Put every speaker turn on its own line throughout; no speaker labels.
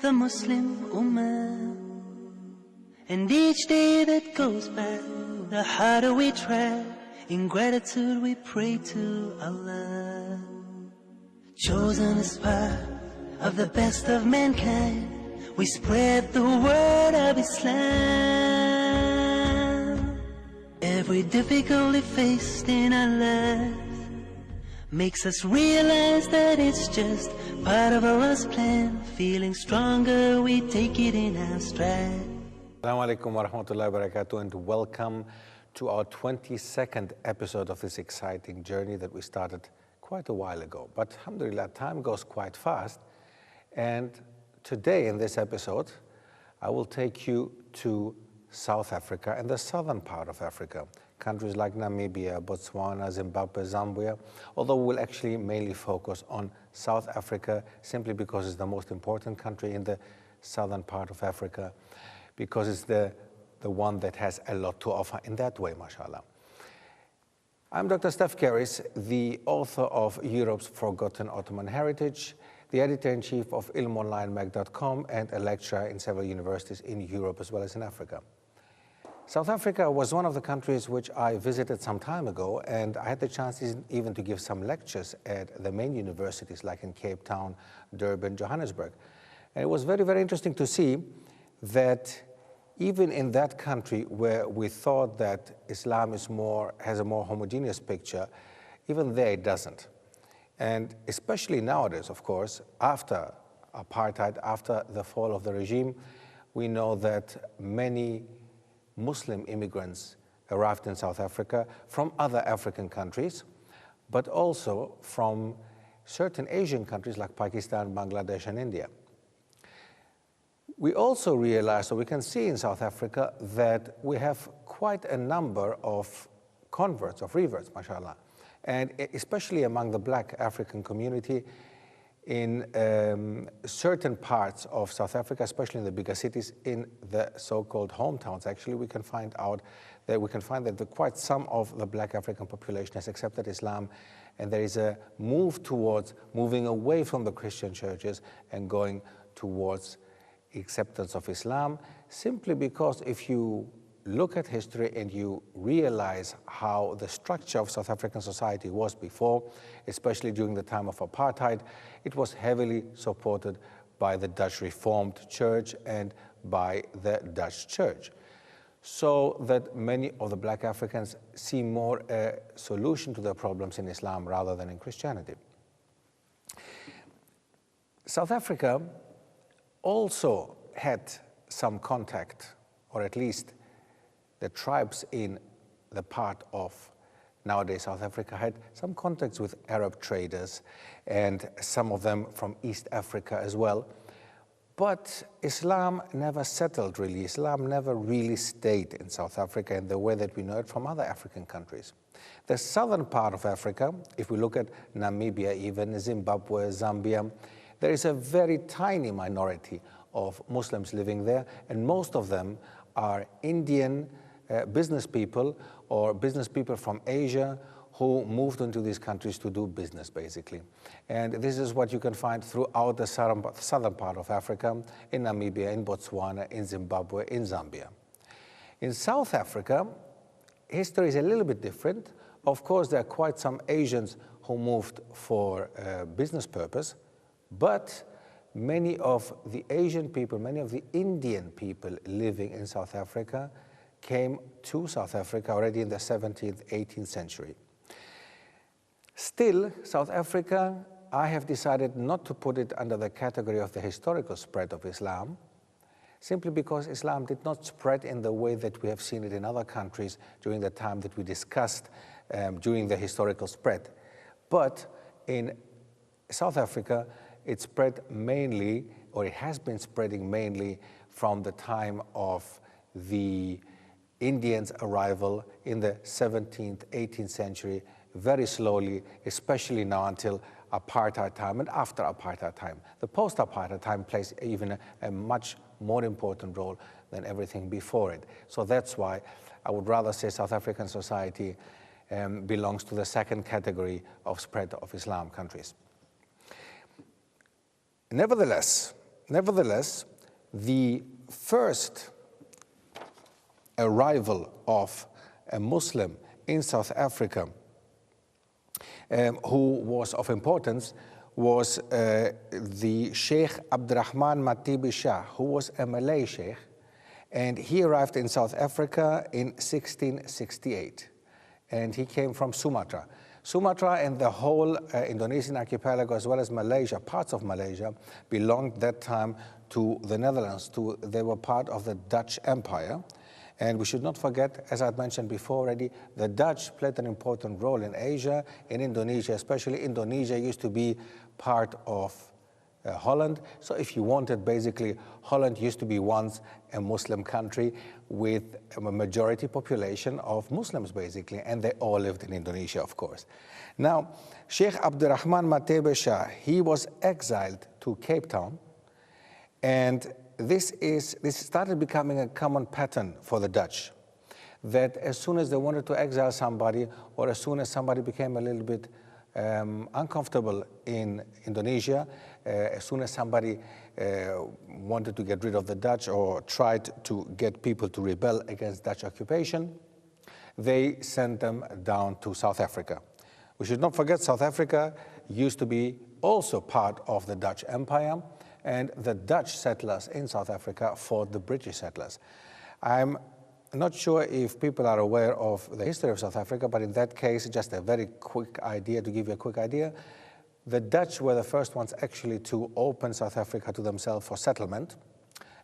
the Muslim Ummah. And each day that goes by, the harder we try. In gratitude we pray to Allah. Chosen as part of the best of mankind, we spread the word of Islam. Every difficulty faced in our lives makes us realize that it's just part of Allah's plan. Feeling stronger, we take it in our stride.
Assalamu alaikum wa rahmatullahi wa barakatuh, and welcome to our 22nd episode of this exciting journey that we started quite a while ago. But alhamdulillah, time goes quite fast. And today in this episode, I will take you to South Africa and the southern part of Africa. Countries like Namibia, Botswana, Zimbabwe, Zambia, although we'll actually mainly focus on South Africa simply because it's the most important country in the southern part of Africa, because it's the one that has a lot to offer in that way, mashallah. I'm Dr. Steph Keris, the author of Europe's Forgotten Ottoman Heritage, the editor-in-chief of ilmonlinemag.com, and a lecturer in several universities in Europe as well as in Africa. South Africa was one of the countries which I visited some time ago, and I had the chance even to give some lectures at the main universities like in Cape Town, Durban, Johannesburg. And it was very, very interesting to see that even in that country where we thought that Islam has a more homogeneous picture, even there it doesn't. And especially nowadays, of course, after apartheid, after the fall of the regime, we know that many Muslim immigrants arrived in South Africa from other African countries, but also from certain Asian countries like Pakistan, Bangladesh, and India. We also realize, or we can see in South Africa, that we have quite a number of converts, of reverts, mashallah, and especially among the black African community in certain parts of South Africa, especially in the bigger cities, in the so-called hometowns. Actually, we can find that quite some of the black African population has accepted Islam, and there is a move towards moving away from the Christian churches and going towards acceptance of Islam, simply because if you look at history and you realize how the structure of South African society was before, especially during the time of apartheid, it was heavily supported by the Dutch Reformed Church and by the Dutch Church. So that many of the black Africans see more a solution to their problems in Islam rather than in Christianity. South Africa also had some contact, or at least the tribes in the part of nowadays South Africa had some contacts with Arab traders, and some of them from East Africa as well. But Islam never settled really. Islam never really stayed in South Africa in the way that we know it from other African countries. The southern part of Africa, if we look at Namibia, even Zimbabwe, Zambia, there is a very tiny minority of Muslims living there, and most of them are Indian business people or business people from Asia who moved into these countries to do business, basically. And this is what you can find throughout the southern part of Africa, in Namibia, in Botswana, in Zimbabwe, in Zambia. In South Africa, history is a little bit different. Of course, there are quite some Asians who moved for business purpose, but many of the Asian people, many of the Indian people living in South Africa came to South Africa already in the 17th, 18th century. Still, South Africa, I have decided not to put it under the category of the historical spread of Islam, simply because Islam did not spread in the way that we have seen it in other countries during the time that we discussed during the historical spread. But in South Africa, it spread mainly, or it has been spreading mainly from the time of the Indians' arrival in the 17th, 18th century, very slowly, especially now until apartheid time and after apartheid time. The post-apartheid time plays even a much more important role than everything before it. So that's why I would rather say South African society belongs to the second category of spread of Islam countries. Nevertheless, nevertheless, the first arrival of a Muslim in South Africa who was of importance was the Sheikh Abdurrahman Matibi Shah, who was a Malay Sheikh, and he arrived in South Africa in 1668, and he came from Sumatra. Sumatra and the whole Indonesian archipelago, as well as Malaysia, parts of Malaysia, belonged that time to the Netherlands. They were part of the Dutch Empire. And we should not forget, as I've mentioned before already, the Dutch played an important role in Asia, in Indonesia, especially. Indonesia used to be part of Holland. So if you wanted, basically, Holland used to be once a Muslim country with a majority population of Muslims, basically, and they all lived in Indonesia, of course. Now, Sheikh Abdurrahman Matebe Shah, he was exiled to Cape Town, and this started becoming a common pattern for the Dutch, that as soon as they wanted to exile somebody, or as soon as somebody became a little bit uncomfortable in Indonesia, as soon as somebody wanted to get rid of the Dutch or tried to get people to rebel against Dutch occupation, they sent them down to South Africa. We should not forget South Africa used to be also part of the Dutch Empire, and the Dutch settlers in South Africa fought the British settlers. I'm not sure if people are aware of the history of South Africa, but in that case, just a very quick idea, to give you a quick idea. The Dutch were the first ones actually to open South Africa to themselves for settlement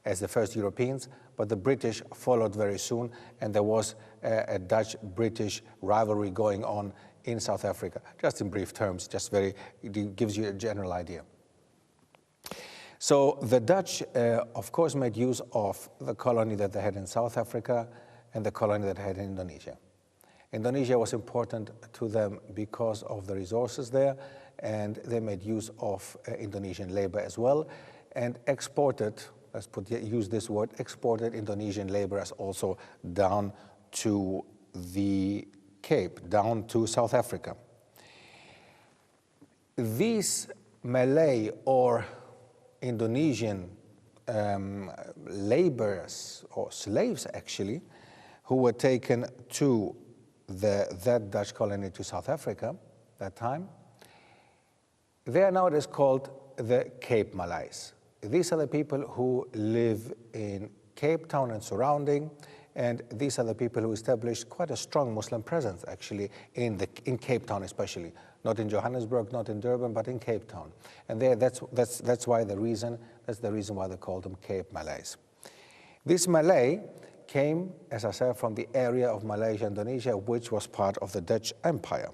as the first Europeans, but the British followed very soon, and there was a Dutch-British rivalry going on in South Africa. Just in brief terms, it gives you a general idea. So the Dutch, of course, made use of the colony that they had in South Africa and the colony that they had in Indonesia. Indonesia was important to them because of the resources there, and they made use of Indonesian labor as well, and exported, use this word, exported Indonesian laborers also down to the Cape, down to South Africa. These Malay or Indonesian laborers, or slaves actually, who were taken to that Dutch colony to South Africa that time, they are nowadays called the Cape Malays. These are the people who live in Cape Town and surrounding, and these are the people who established quite a strong Muslim presence actually in Cape Town especially. Not in Johannesburg, not in Durban, but in Cape Town. And that's the reason why they call them Cape Malays. This Malay came, as I said, from the area of Malaysia, Indonesia, which was part of the Dutch Empire.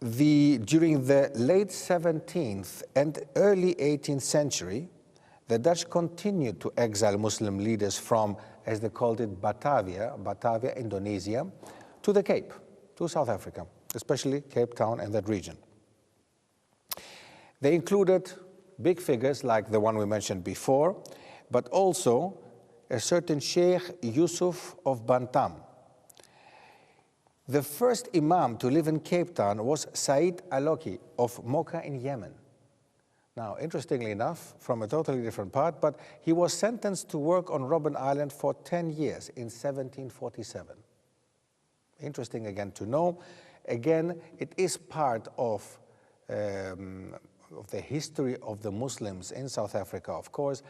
During the late 17th and early 18th century, the Dutch continued to exile Muslim leaders from, as they called it, Batavia, Indonesia, to the Cape, to South Africa, especially Cape Town and that region. They included big figures like the one we mentioned before, but also a certain Sheikh Yusuf of Bantam. The first imam to live in Cape Town was Said Aloki of Mocha in Yemen. Now, interestingly enough, from a totally different part, but he was sentenced to work on Robben Island for 10 years in 1747. Interesting again to know. Again, it is part of the history of the Muslims in South Africa, of course,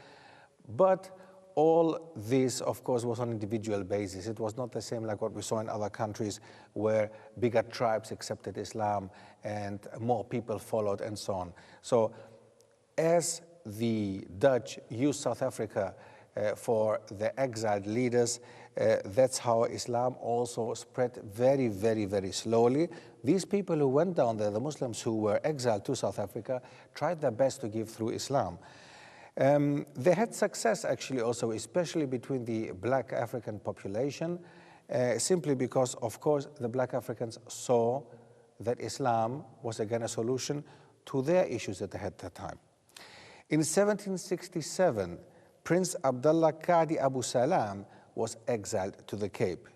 but all this, of course, was on an individual basis. It was not the same like what we saw in other countries where bigger tribes accepted Islam and more people followed and so on. So as the Dutch used South Africa for the exiled leaders, that's how Islam also spread very, very, very slowly. These people who went down there, the Muslims who were exiled to South Africa, tried their best to give through Islam. They had success actually also, especially between the black African population, simply because, of course, the black Africans saw that Islam was again a solution to their issues that they had at that time. In 1767, Prince Abdullah Qadi Abu Salam was exiled to the Cape.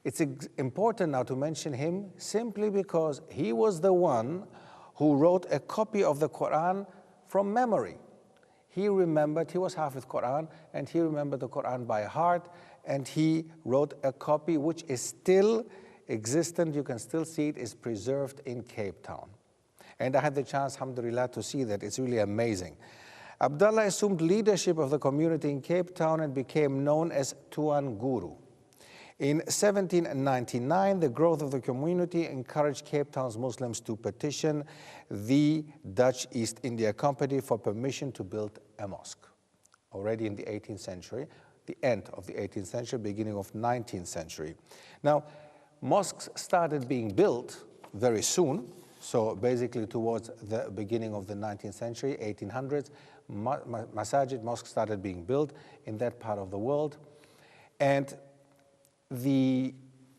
It's important now to mention him simply because he was the one who wrote a copy of the Quran from memory. he remembered, he was Hafiz Quran, and he remembered the Quran by heart, and he wrote a copy which is still existent. You can still see it, is preserved in Cape Town. And I had the chance, alhamdulillah, to see that. It's really amazing. Abdullah assumed leadership of the community in Cape Town and became known as Tuan Guru. In 1799, the growth of the community encouraged Cape Town's Muslims to petition the Dutch East India Company for permission to build a mosque. Already in the 18th century, the end of the 18th century, beginning of 19th century. Now, mosques started being built very soon, so basically towards the beginning of the 19th century, 1800s, masajid, mosques started being built in that part of the world. And the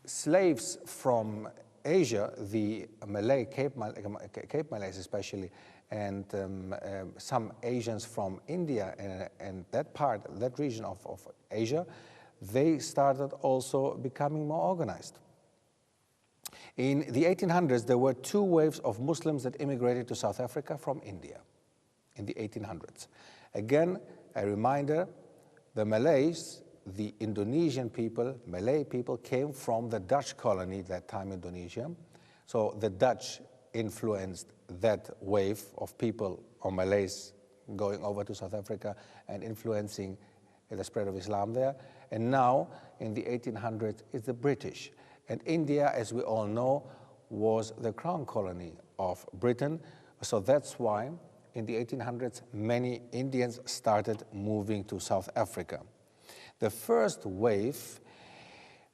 slaves from Asia, the Malay, Cape Malays especially, and some Asians from India and that region of Asia, they started also becoming more organized. In the 1800s, there were two waves of Muslims that immigrated to South Africa from India in the 1800s. Again, a reminder, the Malays, the Indonesian people, Malay people, came from the Dutch colony, that time Indonesia. So the Dutch influenced that wave of people, or Malays, going over to South Africa and influencing the spread of Islam there. And now, in the 1800s, it's the British. And India, as we all know, was the crown colony of Britain. So that's why, in the 1800s, many Indians started moving to South Africa. The first wave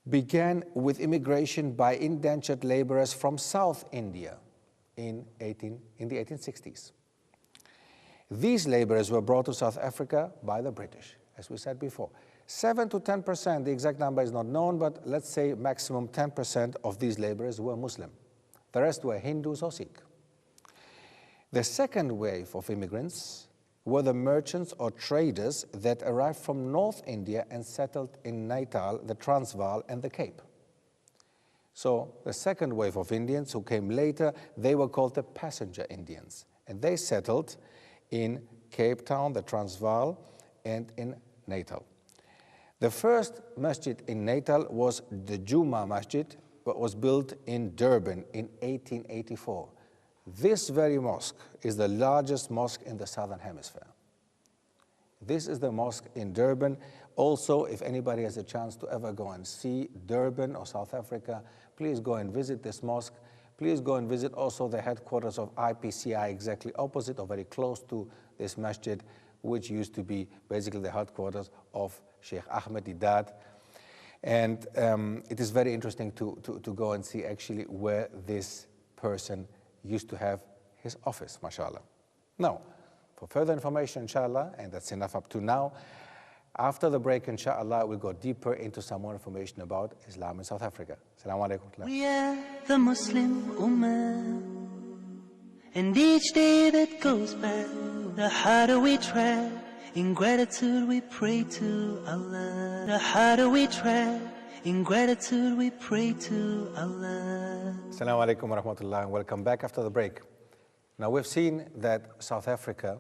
began with immigration by indentured laborers from South India in the 1860s. These laborers were brought to South Africa by the British, as we said before. 7 to 10%, the exact number is not known, but let's say maximum 10% of these laborers were Muslim. The rest were Hindus or Sikh. The second wave of immigrants were the merchants or traders that arrived from North India and settled in Natal, the Transvaal, and the Cape. So the second wave of Indians who came later, they were called the passenger Indians. And they settled in Cape Town, the Transvaal, and in Natal. The first masjid in Natal was the Juma Masjid, but was built in Durban in 1884. This very mosque is the largest mosque in the Southern Hemisphere. This is the mosque in Durban. Also, if anybody has a chance to ever go and see Durban or South Africa, please go and visit this mosque. Please go and visit also the headquarters of IPCI, exactly opposite or very close to this masjid, which used to be basically the headquarters of Sheikh Ahmed Didat. And it is very interesting to go and see actually where this person used to have his office, mashallah. Now, for further information, inshallah, and that's enough up to now, after the break, inshallah, we'll go deeper into some more information about Islam in South Africa. Assalamu alaikum.
We are the Muslim Ummah, and each day that goes by, the harder we try. In gratitude we pray to Allah. The harder we try, in gratitude we pray to Allah.
Assalamu alaikum wa rahmatullah, and welcome back after the break. Now we've seen that South Africa,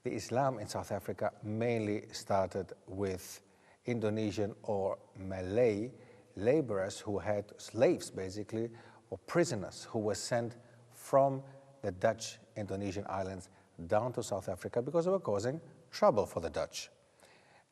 the Islam in South Africa mainly started with Indonesian or Malay laborers who had slaves basically, or prisoners who were sent from the Dutch Indonesian islands down to South Africa because they were causing trouble for the Dutch.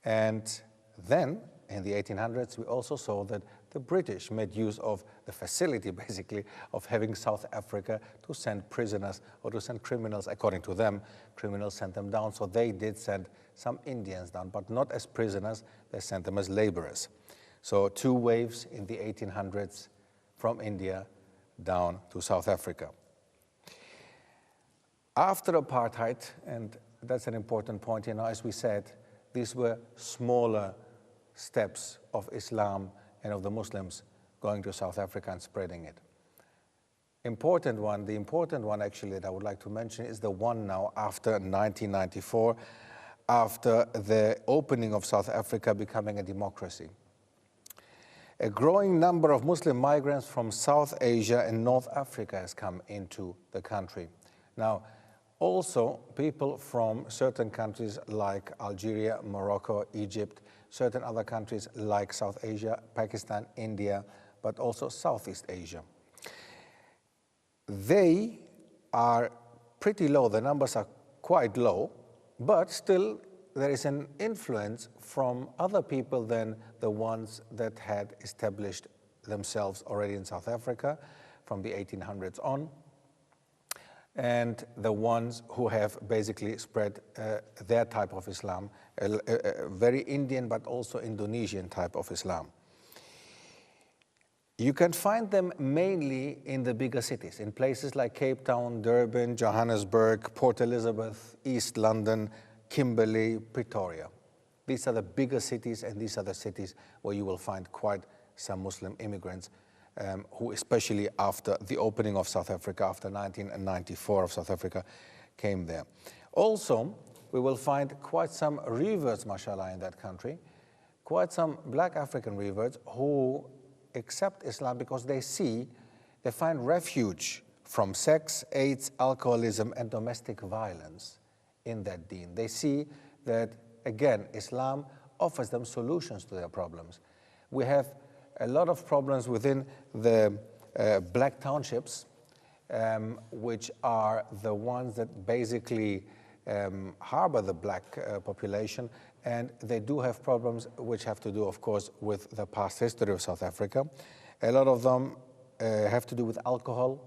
And then in the 1800s, we also saw that the British made use of the facility, basically, of having South Africa to send prisoners or to send criminals. According to them, criminals sent them down. So they did send some Indians down, but not as prisoners. They sent them as laborers. So two waves in the 1800s from India down to South Africa. After apartheid, and that's an important point, as we said, these were smaller steps of Islam and of the Muslims going to South Africa and spreading it. The important one actually that I would like to mention is the one now after 1994, after the opening of South Africa becoming a democracy. A growing number of Muslim migrants from South Asia and North Africa has come into the country. Now, Also, people from certain countries like Algeria, Morocco, Egypt, certain other countries like South Asia, Pakistan, India, but also Southeast Asia. They are pretty low, the numbers are quite low, but still there is an influence from other people than the ones that had established themselves already in South Africa from the 1800s on, and the ones who have basically spread their type of Islam, a very Indian but also Indonesian type of Islam. You can find them mainly in the bigger cities, in places like Cape Town, Durban, Johannesburg, Port Elizabeth, East London, Kimberley, Pretoria. These are the bigger cities, and these are the cities where you will find quite some Muslim immigrants who, especially after the opening of South Africa, after 1994 of South Africa, came there. Also, we will find quite some reverts, mashallah, in that country, quite some black African reverts who accept Islam because they find refuge from sex, AIDS, alcoholism, and domestic violence in that deen. They see that, again, Islam offers them solutions to their problems. We have a lot of problems within the black townships, which are the ones that basically harbor the black population, and they do have problems which have to do, of course, with the past history of South Africa. A lot of them have to do with alcohol.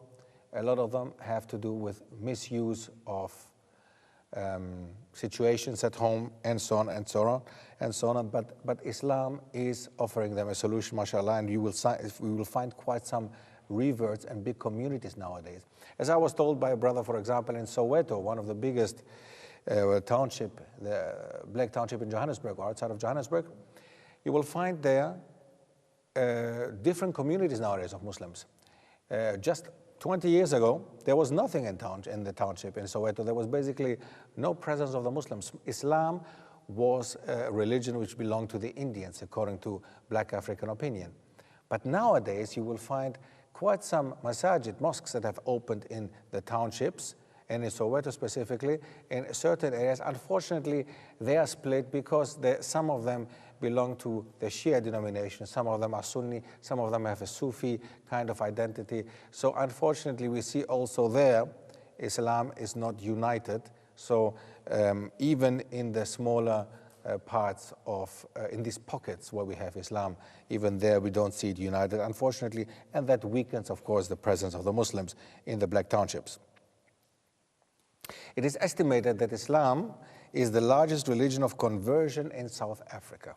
A lot of them have to do with misuse of situations at home, and so on and so on and so on. But Islam is offering them a solution, mashallah, and we will find quite some reverts and big communities nowadays. As I was told by a brother, for example, in Soweto, one of the biggest township, the black township in Johannesburg, or outside of Johannesburg, you will find there different communities nowadays of Muslims. Just 20 years ago, there was nothing in the township in Soweto. There was basically no presence of the Muslims. Islam was a religion which belonged to the Indians, according to black African opinion. But nowadays, you will find quite some masajid, mosques that have opened in the townships, and in Soweto specifically, in certain areas. Unfortunately, they are split because some of them belong to the Shia denomination, some of them are Sunni, some of them have a Sufi kind of identity. So unfortunately, we see also there, Islam is not united. So even in the smaller parts of, in these pockets where we have Islam, even there we don't see it united, unfortunately, and that weakens, of course, the presence of the Muslims in the black townships. It is estimated that Islam is the largest religion of conversion in South Africa.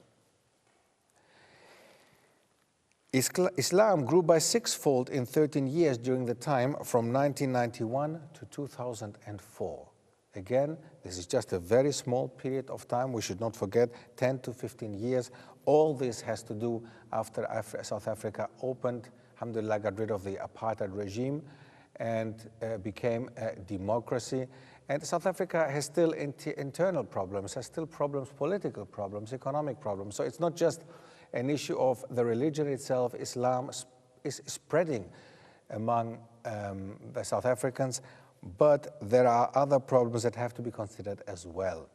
Islam grew by sixfold in 13 years during the time from 1991 to 2004. Again, this is just a very small period of time. We should not forget 10 to 15 years. All this has to do after South Africa opened, alhamdulillah, got rid of the apartheid regime and became a democracy. And South Africa has still internal problems, has still problems, political problems, economic problems. So it's not just an issue of the religion itself. Islam is spreading among the South Africans, but there are other problems that have to be considered as well.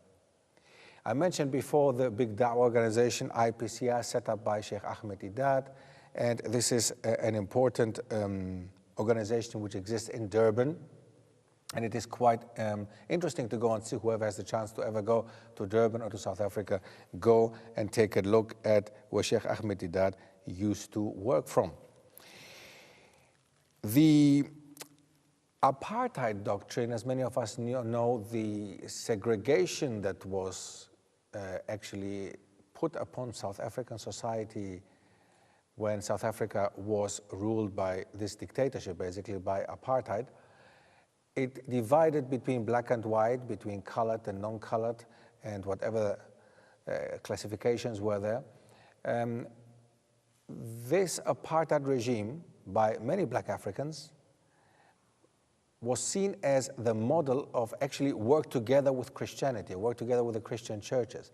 I mentioned before the big da'wah organization, IPCR, set up by Sheikh Ahmed Idad, and this is an important organization which exists in Durban. And it is quite interesting to go and see, whoever has the chance to ever go to Durban or to South Africa, go and take a look at where Sheikh Ahmed Idad used to work from. The apartheid doctrine, as many of us know, the segregation that was actually put upon South African society when South Africa was ruled by this dictatorship, basically by apartheid. It divided between black and white, between colored and non-colored, and whatever classifications were there. This apartheid regime, by many black Africans, was seen as the model of actually work together with Christianity, work together with the Christian churches.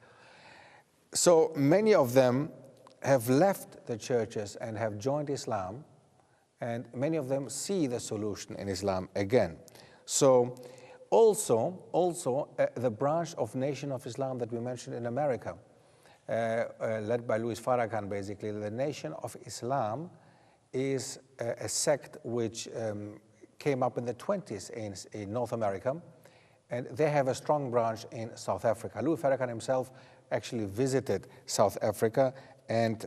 So many of them have left the churches and have joined Islam, and many of them see the solution in Islam again. So Also, the branch of Nation of Islam that we mentioned in America, led by Louis Farrakhan, basically, the Nation of Islam is a sect which came up in the 20s in North America, and they have a strong branch in South Africa. Louis Farrakhan himself actually visited South Africa, and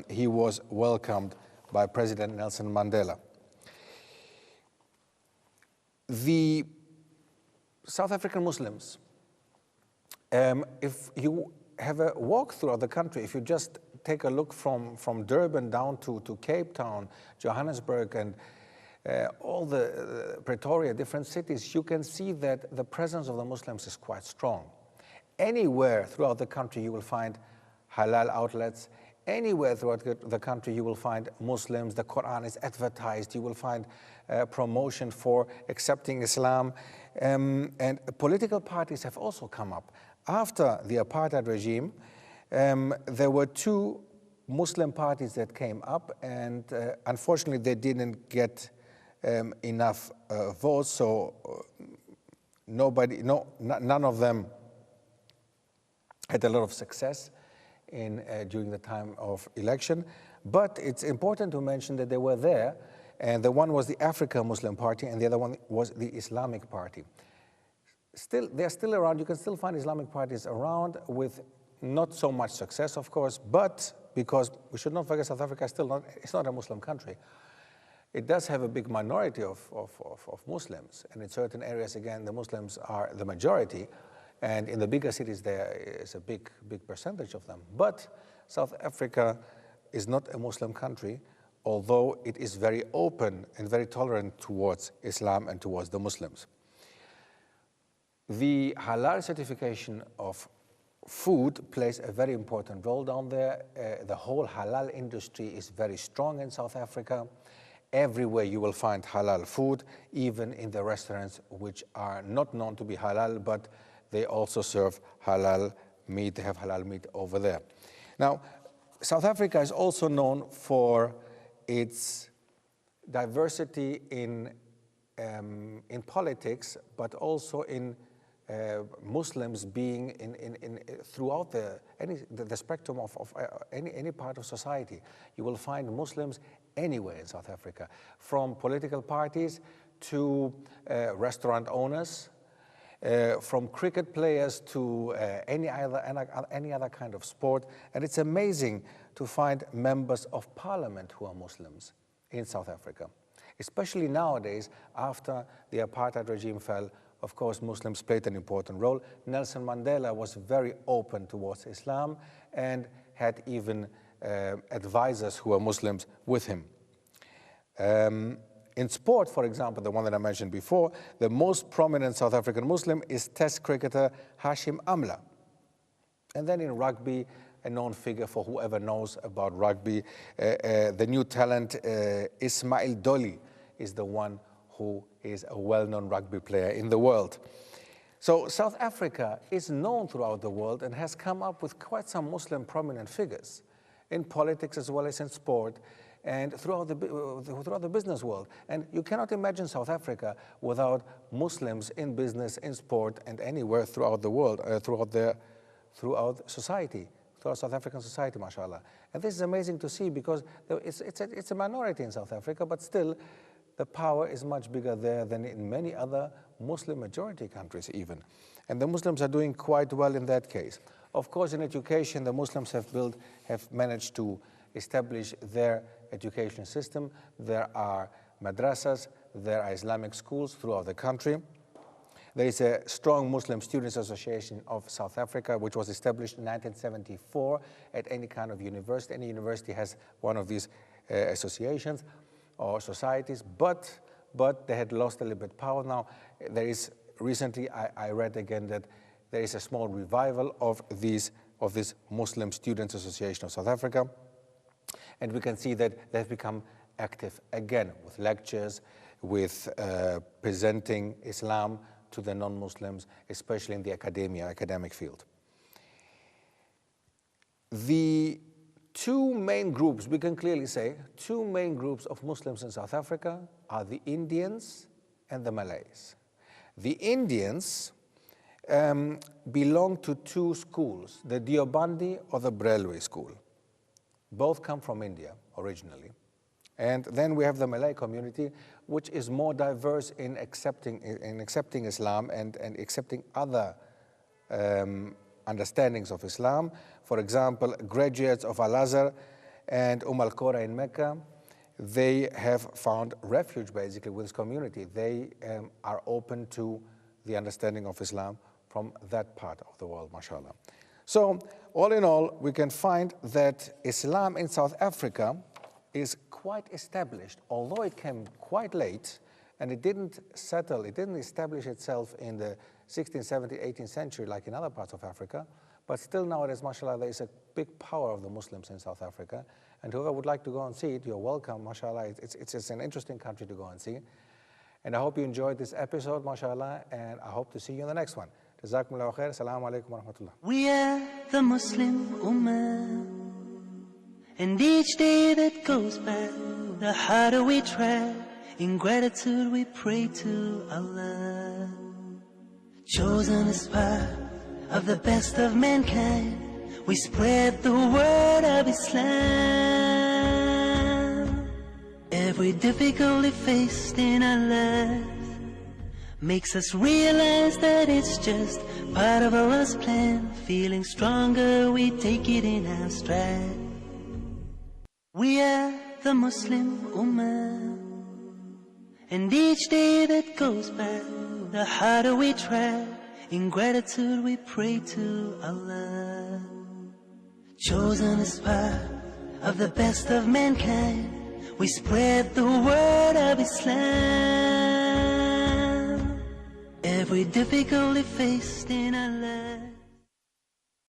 he was welcomed by President Nelson Mandela. The South African Muslims, if you have a walk throughout the country, if you just take a look from Durban down to Cape Town, Johannesburg, and all the Pretoria, different cities, you can see that the presence of the Muslims is quite strong. Anywhere throughout the country you will find halal outlets. Anywhere throughout the country you will find Muslims. The Quran is advertised. You will find promotion for accepting Islam. And political parties have also come up. After the apartheid regime, there were two Muslim parties that came up, and unfortunately they didn't get enough votes, so none of them had a lot of success during the time of election. But it's important to mention that they were there, and the one was the African Muslim Party, and the other one was the Islamic Party. They're still around. You can still find Islamic parties around with not so much success, of course, but because we should not forget South Africa is it's not a Muslim country. It does have a big minority of Muslims, and in certain areas, again, the Muslims are the majority, and in the bigger cities there is a big percentage of them. But South Africa is not a Muslim country, although it is very open and very tolerant towards Islam and towards the Muslims. The halal certification of food plays a very important role down there. The whole halal industry is very strong in South Africa. Everywhere you will find halal food, even in the restaurants which are not known to be halal, but they also serve halal meat. They have halal meat over there. Now, South Africa is also known for its diversity in politics, but also in Muslims being throughout the spectrum of any part of society. You will find Muslims anywhere in South Africa, from political parties to restaurant owners, from cricket players to any other kind of sport. And it's amazing to find members of parliament who are Muslims in South Africa, especially nowadays after the apartheid regime fell. Of course, Muslims played an important role. Nelson Mandela was very open towards Islam and had even advisors who were Muslims with him. In sport, for example, the one that I mentioned before, the most prominent South African Muslim is Test cricketer Hashim Amla. And then in rugby, a known figure for whoever knows about rugby, the new talent Ismail Dolly is the one who is a well-known rugby player in the world. So South Africa is known throughout the world and has come up with quite some Muslim prominent figures in politics as well as in sport and throughout the business world. And you cannot imagine South Africa without Muslims in business, in sport, and anywhere throughout the world, throughout society, throughout South African society, mashallah. And this is amazing to see because it's a minority in South Africa, but still, the power is much bigger there than in many other Muslim majority countries even. And the Muslims are doing quite well in that case. Of course, in education, the Muslims have managed to establish their education system. There are madrasas, there are Islamic schools throughout the country. There is a strong Muslim Students Association of South Africa, which was established in 1974 at any kind of university. Any university has one of these associations or societies, but they had lost a little bit power. Now, there is recently, I read again that there is a small revival of this Muslim Students Association of South Africa, and we can see that they've become active again with lectures, with presenting Islam to the non-Muslims, especially in the academic field. The two main groups, we can clearly say, two main groups of Muslims in South Africa are the Indians and the Malays. The Indians belong to two schools, the Deobandi or the Brelwi school. Both come from India originally. And then we have the Malay community, which is more diverse in accepting Islam and accepting other understandings of Islam. For example, graduates of Al-Azhar and Al-Qura in Mecca, they have found refuge basically with this community. They are open to the understanding of Islam from that part of the world, mashallah. So, all in all, we can find that Islam in South Africa is quite established, although it came quite late and it didn't settle, it didn't establish itself in the 16th, 17th, 18th century like in other parts of Africa, but still nowadays, mashallah, there is a big power of the Muslims in South Africa, and whoever would like to go and see it, you're welcome, mashallah. It's an interesting country to go and see. And I hope you enjoyed this episode, mashallah, and I hope to see you in the next one. Jazakumullahu khair. Assalamu alaikum wa rahmatullah.
We are the Muslim Ummah, and each day that goes by, the harder we try. In gratitude we pray to Allah. Chosen as part of the best of mankind, we spread the word of Islam. Every difficulty faced in our lives makes us realize that it's just part of Allah's plan. Feeling stronger, we take it in our stride. We are the Muslim Ummah, and each day that goes by, the harder we try. In gratitude we pray to Allah. Chosen as part of the best of mankind, we spread the word of Islam. Every difficulty faced in our life